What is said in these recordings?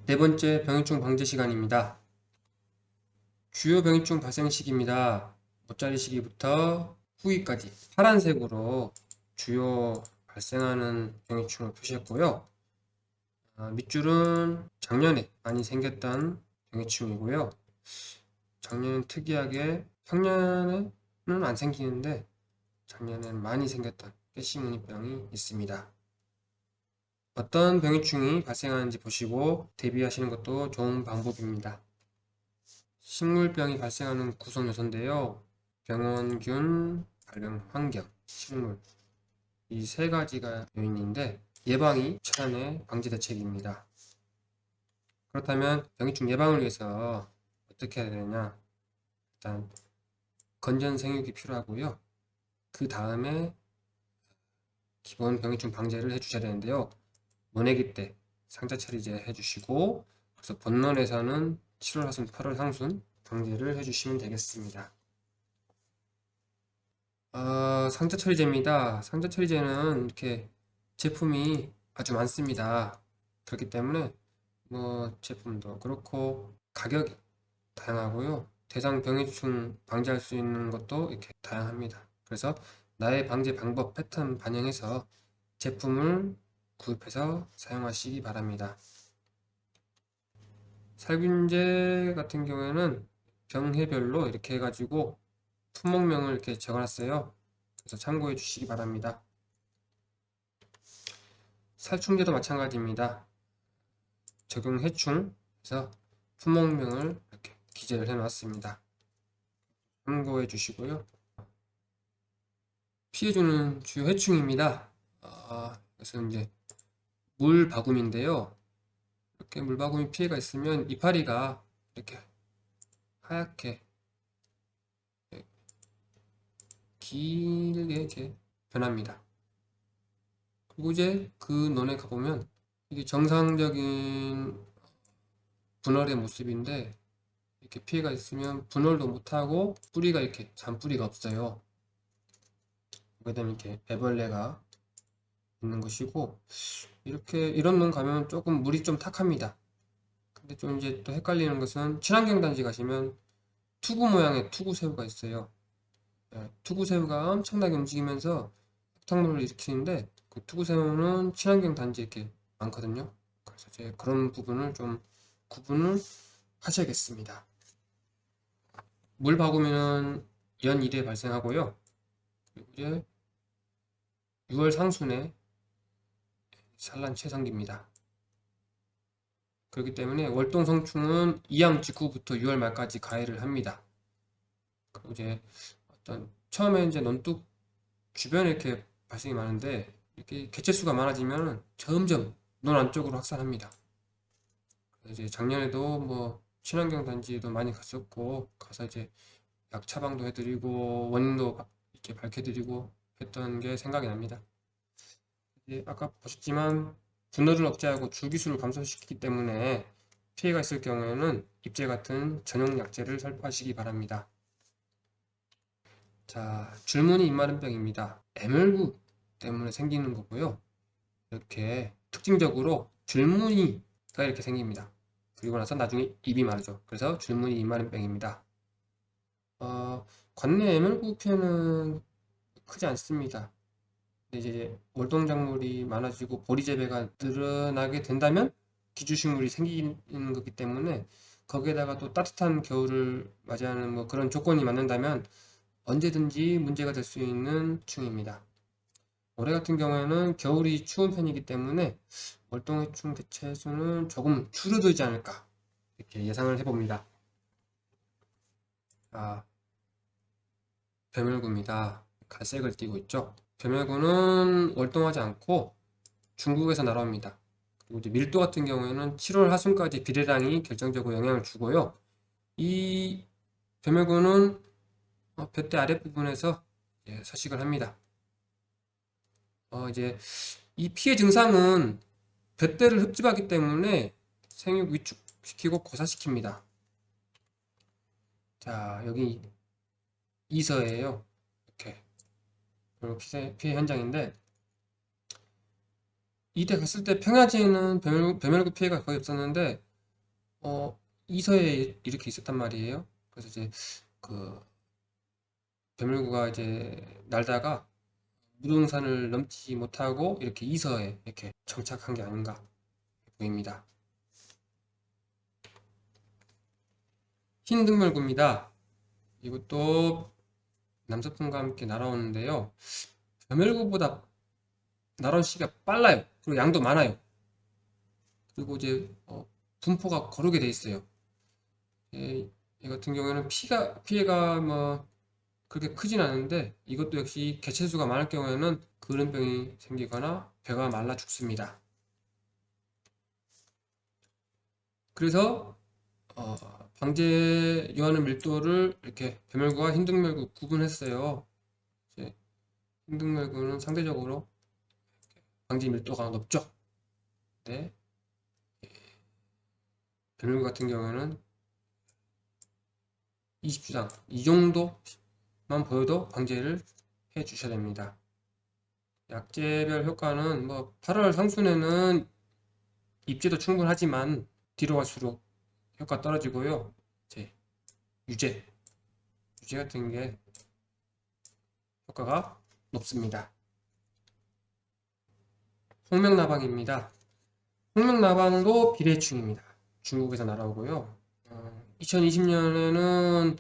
네 번째 병해충 방제 시간입니다. 주요 병해충 발생 시기입니다. 모짜리 시기부터 후기까지 파란색으로 주요 발생하는 병해충을 표시했고요. 밑줄은 작년에 많이 생겼던 병해충이고요. 작년엔 특이하게 평년에는 안 생기는데 작년엔 많이 생겼던 가시무늬병이 있습니다. 어떤 병해충이 발생하는지 보시고 대비하시는 것도 좋은 방법입니다. 식물병이 발생하는 구성 요소인데요. 병원균, 발병 환경, 식물 이 세 가지가 요인인데 예방이 최선의 방지 대책입니다. 그렇다면 병해충 예방을 위해서 어떻게 해야 되느냐? 일단 건전 생육이 필요하고요. 그 다음에 기본 병해충 방제를 해주셔야 되는데요. 모내기 때 상자 처리제 해주시고, 그래서 본론에서는 7월 하순, 8월 상순 방제를 해주시면 되겠습니다. 상자 처리제입니다. 상자 처리제는 이렇게 제품이 아주 많습니다. 그렇기 때문에 제품도 그렇고 가격이 다양하고요. 대상 병해충 방지할 수 있는 것도 이렇게 다양합니다. 그래서 나의 방제 방법 패턴 반영해서 제품을 구입해서 사용하시기 바랍니다. 살균제 같은 경우에는 병해별로 이렇게 해가지고 품목명을 이렇게 적어놨어요. 그래서 참고해 주시기 바랍니다. 살충제도 마찬가지입니다. 적용 해충 그래서 품목명을 이렇게 기재를 해놨습니다. 참고해 주시고요. 피해주는 주요 해충입니다. 그래서 이제 물바구미인데요. 이렇게 물바구미 피해가 있으면 이파리가 이렇게 하얗게 길게 이렇게 변합니다. 그리고 이제 그 논에 가보면 이게 정상적인 분월의 모습인데 이렇게 피해가 있으면 분월도 못하고 뿌리가 이렇게 잔뿌리가 없어요. 그게 되면 이렇게 애벌레가 있는 것이고 이렇게 이런 논 가면 조금 물이 좀 탁합니다. 근데 좀 이제 또 헷갈리는 것은 친환경 단지 가시면 투구 모양의 투구새우가 있어요. 투구새우가 엄청나게 움직이면서 흙탕물을 일으키는데 그 투구새우는 친환경 단지에 이렇게 많거든요. 그래서 이제 그런 부분을 좀 구분을 하셔야겠습니다. 물 바구미는 연 1회 발생하고요. 그리고 이제 6월 상순에 산란 최상기입니다. 그렇기 때문에 월동성충은 이양 직후부터 6월 말까지 가해를 합니다. 그리고 이제 처음에 이제 논둑 주변에 이렇게 발생이 많은데 이렇게 개체수가 많아지면 점점 논 안쪽으로 확산합니다. 그래서 이제 작년에도 친환경 단지에도 많이 갔었고 가서 이제 약 처방도 해드리고 원인도 이렇게 밝혀드리고 했던 게 생각이 납니다. 이제 아까 보셨지만 분노를 억제하고 줄기수를 감소시키기 때문에 피해가 있을 경우에는 입제 같은 전용 약제를 살포하시기 바랍니다. 자, 줄무늬 입마름병입니다. 애멸구 때문에 생기는 거고요. 이렇게 특징적으로 줄무늬가 이렇게 생깁니다. 그리고 나서 나중에 입이 마르죠. 그래서 줄무늬 입마름병입니다. 관내 애멸구 피해는 크지 않습니다. 근데 이제 월동작물이 많아지고 보리재배가 늘어나게 된다면 기주식물이 생기는 거기 때문에 거기에다가 또 따뜻한 겨울을 맞이하는 그런 조건이 맞는다면 언제든지 문제가 될 수 있는 충입니다. 올해 같은 경우에는 겨울이 추운 편이기 때문에 월동해충 개체 수는 조금 줄어들지 않을까 이렇게 예상을 해봅니다. 뱀멸구입니다. 갈색을 띠고 있죠. 뱀멸구는 월동하지 않고 중국에서 날아옵니다. 그리고 이제 밀도 같은 경우에는 7월 하순까지 비례량이 결정적으로 영향을 주고요. 이 뱀멸구는 뱃대 아랫부분에서 서식을 합니다. 이제 이 피해 증상은 뱃대를 흡집하기 때문에 생육 위축시키고 고사시킵니다. 자, 여기 이서예요. 이렇게 피해 현장인데 이때 갔을 때 평야지에는 뱀멸구 피해가 거의 없었는데 이서에 이렇게 있었단 말이에요. 그래서 이제 그 배물구가 이제 날다가 무등산을 넘지 못하고 이렇게 이서에 이렇게 정착한 게 아닌가 보입니다. 흰 등멸구입니다. 이것도 남서풍과 함께 날아오는데요. 배멸구보다 날아온 시기가 빨라요. 그리고 양도 많아요. 그리고 이제 분포가 거르게 돼 있어요. 이 같은 경우에는 피해가 뭐 그렇게 크진 않은데 이것도 역시 개체수가 많을 경우에는 그름병이 생기거나 배가 말라 죽습니다. 그래서 방제 요하는 밀도를 이렇게 배멸구와 흰등멸구 구분했어요. 이제 흰등멸구는 상대적으로 방제 밀도가 높죠. 네. 배멸구 같은 경우에는 20주당 이 정도만 보여도 방제를 해 주셔야 됩니다. 약제별 효과는 뭐 8월 상순에는 입제도 충분하지만 뒤로 갈수록 효과 떨어지고요. 이제 유제 같은 게 효과가 높습니다. 홍명나방입니다. 홍명나방도 비례충입니다. 중국에서 날아오고요. 2020년에는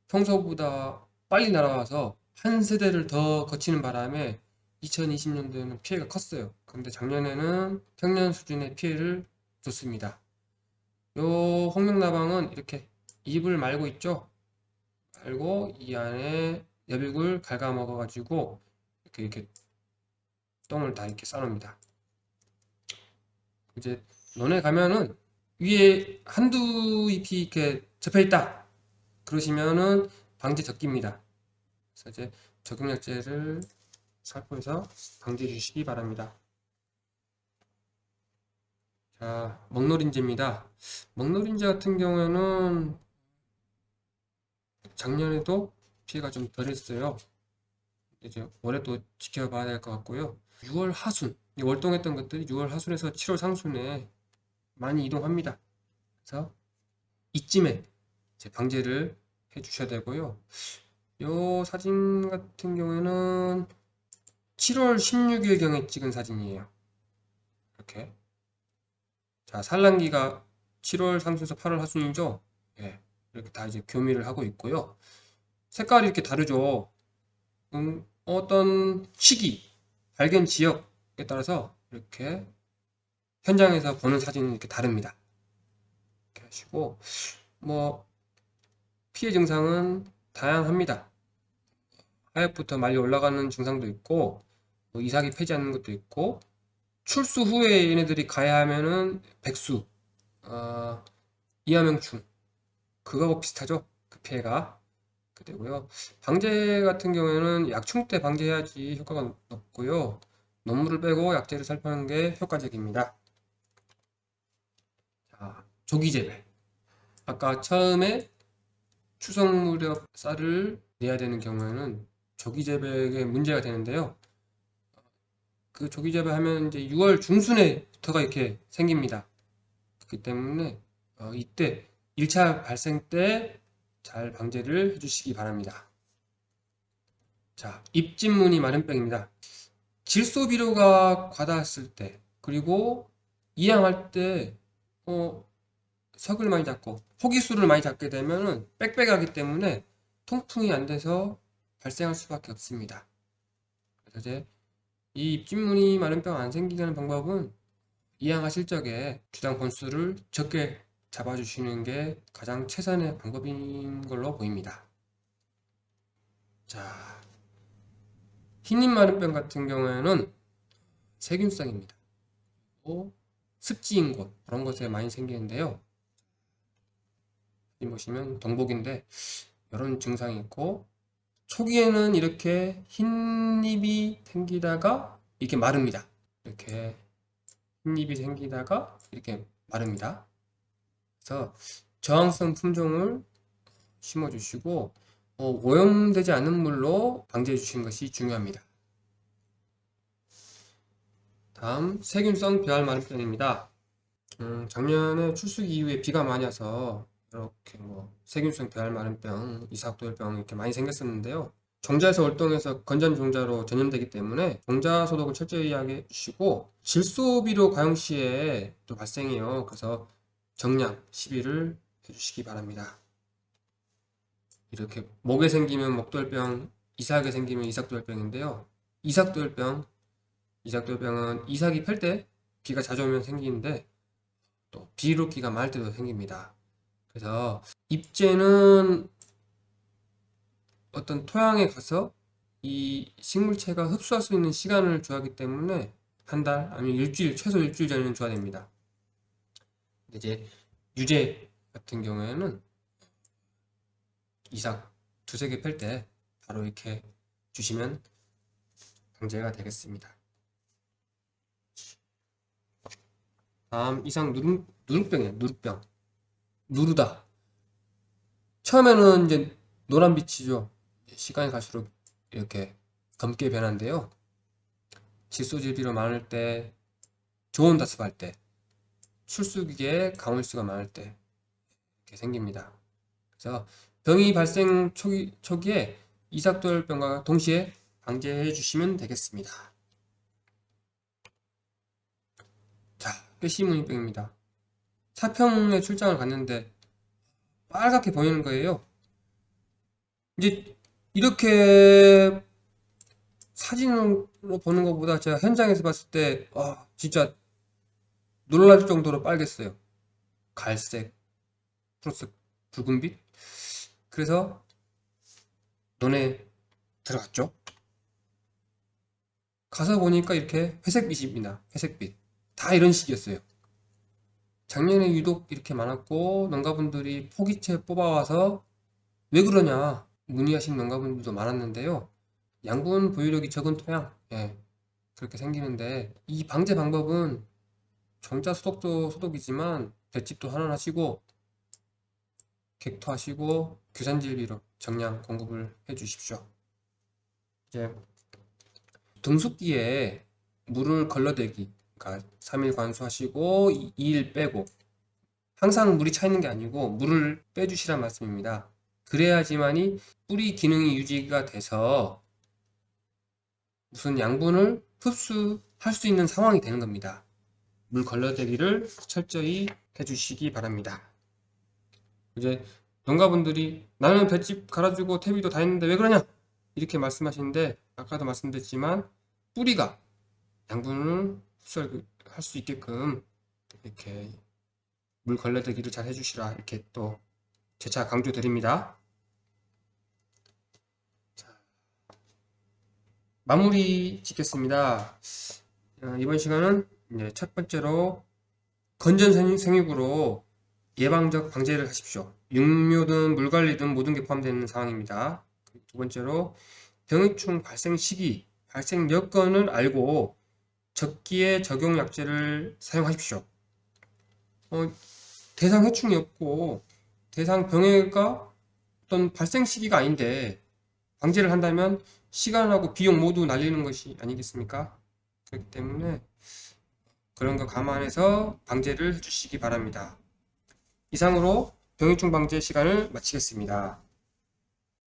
평소보다 빨리 날아와서 한 세대를 더 거치는 바람에 2020년도에는 피해가 컸어요. 그런데 작년에는 평년 수준의 피해를 줬습니다. 요 홍명나방은 이렇게 잎을 말고 있죠. 말고 이 안에 여백을 갉아먹어 가지고 이렇게 똥을 다 이렇게 싸놉니다. 이제 논에 가면은 위에 한두 잎이 이렇게 접혀 있다 그러시면은 방제 적기입니다. 그래서 이제 적용약제를 살포해서 방제해 주시기 바랍니다. 자, 먹노린제입니다. 먹노린제 같은 경우에는 작년에도 피해가 좀 덜했어요. 이제 올해 또 지켜봐야 될 것 같고요. 6월 하순, 월동했던 것들이 6월 하순에서 7월 상순에 많이 이동합니다. 그래서 이쯤에 이제 방제를 해 주셔야 되고요. 요 사진 같은 경우에는 7월 16일경에 찍은 사진이에요. 이렇게. 자, 산란기가 7월 상순에서 8월 하순이죠. 예, 이렇게 다 이제 교미를 하고 있고요. 색깔이 이렇게 다르죠. 어떤 시기, 발견 지역에 따라서 이렇게 현장에서 보는 사진은 이렇게 다릅니다. 이렇게 하시고, 뭐, 피해 증상은 다양합니다. 하얗부터 말려 올라가는 증상도 있고, 뭐 이삭이 패지 않는 것도 있고, 출수 후에 얘네들이 가해하면은 백수, 이하명충, 그거하고 비슷하죠? 그 피해가. 그 되고요. 방제 같은 경우에는 약충 때 방제해야지 효과가 높고요. 논물을 빼고 약제를 살펴는 게 효과적입니다. 자, 조기재배. 아까 처음에 추석 무렵 쌀을 내야 되는 경우에는 조기재배에 문제가 되는데요. 그 조기재배하면 이제 6월 중순에부터가 이렇게 생깁니다. 그렇기 때문에 이때 1차 발생 때 잘 방제를 해주시기 바랍니다. 자, 입진무늬 마른병입니다. 질소비료가 과다했을 때 그리고 이양할 때 석을 많이 잡고 포기수를 많이 잡게 되면은 빽빽하기 때문에 통풍이 안 돼서 발생할 수밖에 없습니다. 그래서 이제 이 입진무늬 마른병 안 생기게 하는 방법은 이양하실 적에 주당 번수를 적게 잡아주시는 게 가장 최선의 방법인 걸로 보입니다. 자, 흰잎 마른병 같은 경우에는 세균성입니다. 습지인 곳 그런 곳에 많이 생기는데요. 여기 보시면 동복인데 이런 증상이 있고 초기에는 이렇게 흰잎이 생기다가 이렇게 마릅니다. 이렇게 흰잎이 생기다가 이렇게 마릅니다. 그래서 저항성 품종을 심어 주시고 오염되지 않은 물로 방제해 주시는 것이 중요합니다. 다음 세균성 배알 마름병입니다. 작년에 출수기 이후에 비가 많이 와서 이렇게 세균성 배알마름병, 이삭도열병 이렇게 많이 생겼었는데요. 종자에서 월동해서 건전 종자로 전염되기 때문에 종자 소독을 철저히 하게 해주시고, 질소비료 과용 시에 또 발생해요. 그래서 정량 시비를 해주시기 바랍니다. 이렇게 목에 생기면 목도열병, 이삭에 생기면 이삭도열병인데요. 이삭도열병은 이삭이 펼 때 비가 자주 오면 생기는데 또 비루기가 많을 때도 생깁니다. 그래서 잎재는 어떤 토양에 가서 이 식물체가 흡수할 수 있는 시간을 줘야 하기 때문에 한 달 아니면 일주일, 최소 일주일 전에는 줘야 됩니다. 이제 유제 같은 경우에는 이삭 두세 개 펼 때 바로 이렇게 주시면 방제가 되겠습니다. 다음 이삭 누룩병이에요. 누룩병. 누르다. 처음에는 이제 노란빛이죠. 시간이 갈수록 이렇게 검게 변한데요. 질소질비로 많을 때, 좋은 다습할 때, 출수기에 가물수가 많을 때 이렇게 생깁니다. 그래서 병이 발생 초기에 이삭도열병과 동시에 방제해 주시면 되겠습니다. 자, 꾀시무늬병입니다. 사평에 출장을 갔는데 빨갛게 보이는 거예요. 이제 이렇게 사진으로 보는 것보다 제가 현장에서 봤을 때 진짜 놀랄 정도로 빨갰어요. 갈색 플러스 붉은빛. 그래서 눈에 들어갔죠. 가서 보니까 이렇게 회색빛입니다. 회색빛. 다 이런 식이었어요. 작년에 유독 이렇게 많았고, 농가분들이 포기채 뽑아와서 왜 그러냐 문의하신 농가분들도 많았는데요. 양분 보유력이 적은 토양, 그렇게 생기는데, 이 방제 방법은 종자 소독도 소독이지만 볏짚도 환원하시고 객토하시고 규산질비로 정량 공급을 해 주십시오. 이제 등숙기에 물을 걸러대기, 그러니까 3일 관수하시고 2일 빼고, 항상 물이 차 있는 게 아니고 물을 빼주시란 말씀입니다. 그래야지만이 뿌리 기능이 유지가 돼서 무슨 양분을 흡수할 수 있는 상황이 되는 겁니다. 물 걸러대기를 철저히 해주시기 바랍니다. 이제 농가분들이 나는 볏짚 갈아주고 퇴비도 다 했는데 왜 그러냐 이렇게 말씀하시는데, 아까도 말씀드렸지만 뿌리가 양분을 흡수할 수 있게끔 이렇게 물 걸러대기를 잘 해주시라, 이렇게 또 재차 강조드립니다. 자, 마무리 짓겠습니다. 이번 시간은 이제 첫 번째로 건전 생육으로 예방적 방제를 하십시오. 육묘든 물관리든 모든 게 포함되어 있는 상황입니다. 두 번째로 병해충 발생 시기, 발생 여건을 알고 적기에 적용 약제를 사용하십시오. 대상 해충이 없고 대상 병해가 어떤 발생 시기가 아닌데 방제를 한다면 시간하고 비용 모두 날리는 것이 아니겠습니까? 그렇기 때문에 그런 거 감안해서 방제를 해주시기 바랍니다. 이상으로 병해충 방제 시간을 마치겠습니다.